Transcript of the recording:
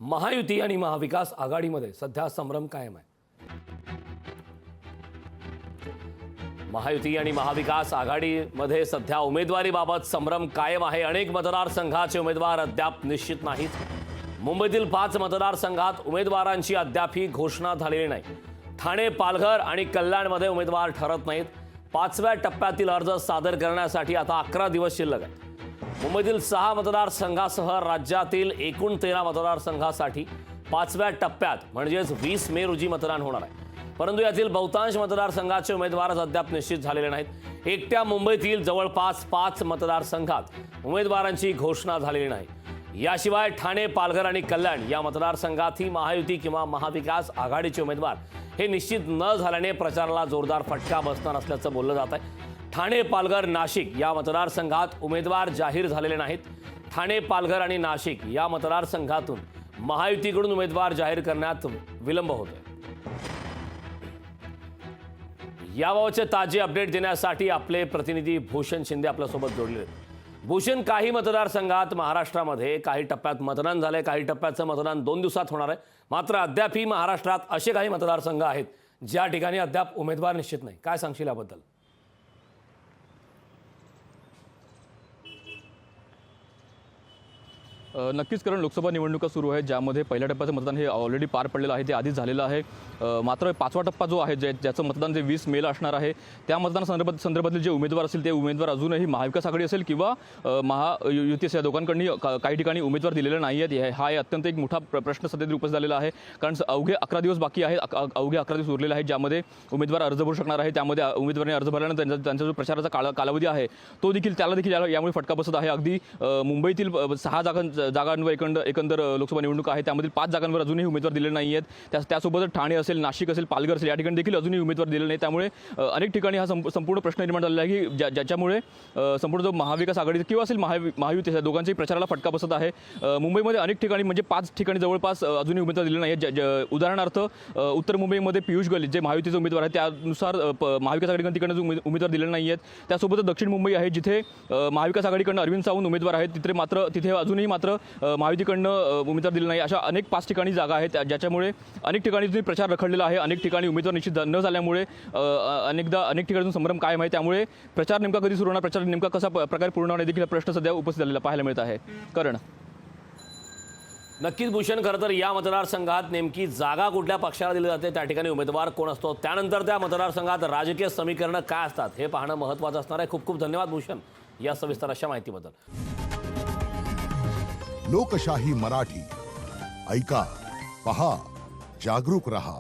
महायुती आणि महाविकास आघाडीमध्ये सध्या संभ्रम कायम आहे। महायुती आणि महाविकास आघाडीमध्ये सध्या उमेदवारीबाबत संभ्रम कायम आहे। अनेक मतदारसंघाचे उमेदवार अद्याप निश्चित नाहीत। मुंबईतील 5 मतदारसंघात उमेदवारांची अद्यापही घोषणा झालेली नाही। ठाणे, पालघर आणि कल्याणमध्ये उमेदवार ठरत नाहीत। 5व्या टप्प्यातील अर्ज सादर करण्यासाठी आता 11 दिवस शिल्लक आहेत। मुंबईतील 6 मतदारसंघासह राज्यातील एकूण 13 मतदारसंघासाठी 5व्या टप्प्यात म्हणजेच 20 मे रोजी मतदान होणार आहे। परंतु यातील बहुतांश मतदारसंघाचे उमेदवार अद्याप निश्चित झालेले नाहीत। एकट्या मुंबईतील जवळपास 5 मतदारसंघात उमेदवारांची घोषणा झालेली नाही। याशिवाय ठाणे, पालघर आणि कल्याण या मतदारसंघातही महायुती किंवा महाविकास आघाडीचे उमेदवार हे निश्चित न झाल्याने प्रचाराला जोरदार फटका बसणार असल्याचं बोललं जात आहे। ठाणे, पालघर, नाशिक या मतदारसंघात उमेदवार जाहीर झालेले नाहीत। ठाणे, पालघर आणि नाशिक या मतदारसंघातून महायुतीकडून उमेदवार जाहीर करण्यात विलंब होतोय। याबाबतचे ताजे अपडेट देण्यासाठी आपले प्रतिनिधी भूषण शिंदे आपल्यासोबत जोडले आहेत। भूषण, काही मतदारसंघात महाराष्ट्रामध्ये काही टप्प्यात मतदान झालंय, काही टप्प्याचं मतदान 2 दिवसात होणार आहे। मात्र अद्यापही महाराष्ट्रात असे काही मतदारसंघ आहेत ज्या ठिकाणी अद्याप उमेदवार निश्चित नाही। काय सांगशील याबद्दल? नक्कीच, कारण लोकसभा निवडणुका सुरू आहेत ज्यामध्ये पहिल्या टप्प्याचं मतदान हे ऑलरेडी पार पडलेलं आहे, ते आधीच झालेलं आहे। मात्र 5वा टप्पा जो आहे ज्याचं मतदान जे 20 मेला असणार आहे, त्या मतदानासंदर्भातले जे उमेदवार असतील ते उमेदवार अजूनही महाविकास आघाडी असेल किंवा महायुती या दोघांकडून काही ठिकाणी उमेदवार दिलेले नाही आहेत। हा अत्यंत एक मोठा प्रश्न सध्या उपस्थित झालेला आहे, कारण अवघे 11 दिवस बाकी आहेत, अवघे 11 दिवस उरलेले आहेत ज्यामध्ये उमेदवार अर्ज भरू शकणार आहे। त्यामध्ये उमेदवारांनी अर्ज भरल्यानंतर त्यांचा जो प्रचाराचा कालावधी आहे तो देखील यामुळे फटका बसत आहे। अगदी मुंबईतील 6 जागांवर एकंदर लोकसभा निवडणूक आहे, त्यामधील 5 जागांवर अजूनही उमेदवार दिलेले नाही आहेत। त्यासोबतच ठाणे असेल, नाशिक असेल, पालघर असेल या ठिकाणी देखील अजूनही उमेदवार दिलेले नाही। त्यामुळे अनेक ठिकाणी हा संपूर्ण प्रश्न निर्माण झालेला आहे की ज्याच्यामुळे संपूर्ण जो महाविकास आघाडी किंवा असेल महायुती या दोघांच्याही प्रचाराला फटका बसत आहे। मुंबईमध्ये अनेक ठिकाणी म्हणजे 5 ठिकाणी जवळपास अजूनही उमेदवार दिलेले नाही आहेत। उदाहरणार्थ उत्तर मुंबईमध्ये पियुष गली जे महायुतीचे उमेदवार आहेत त्यानुसार महाविकास आघाडीकडून तिकडनं उमेदवार दिलेले नाही आहेत। त्यासोबतच दक्षिण मुंबई आहे जिथे महाविकास आघाडीकडनं अरविंद सावंत उमेदवार आहेत, तिथे अजूनही मात्र महायुतीकडनं उमेदवार दिले नाही। अशा अनेक 5 ठिकाणी जागा आहेत ज्याच्यामुळे अनेक ठिकाणी प्रचार रखडलेला आहे। अनेक ठिकाणी उमेदवार निश्चित न झाल्यामुळे अनेक ठिकाणी संभ्रम कायम आहे। त्यामुळे प्रचार नेमका कधी सुरू होणार, प्रचार नेमका कसा प्रकारे पूर्ण होणार देखील प्रश्न सध्या उपस्थित झालेला पाहायला मिळत आहे। कारण नक्कीच भूषण, खरं तर या मतदारसंघात नेमकी जागा कुठल्या पक्षाला दिली जाते, त्या ठिकाणी उमेदवार कोण असतो, त्यानंतर त्या मतदारसंघात राजकीय समीकरणं काय असतात हे पाहणं महत्त्वाचं असणार आहे। खूप खूप धन्यवाद भूषण या सविस्तर अशा माहितीबद्दल। लोकशाही मराठी ऐका, पहा, जागरूक रहा।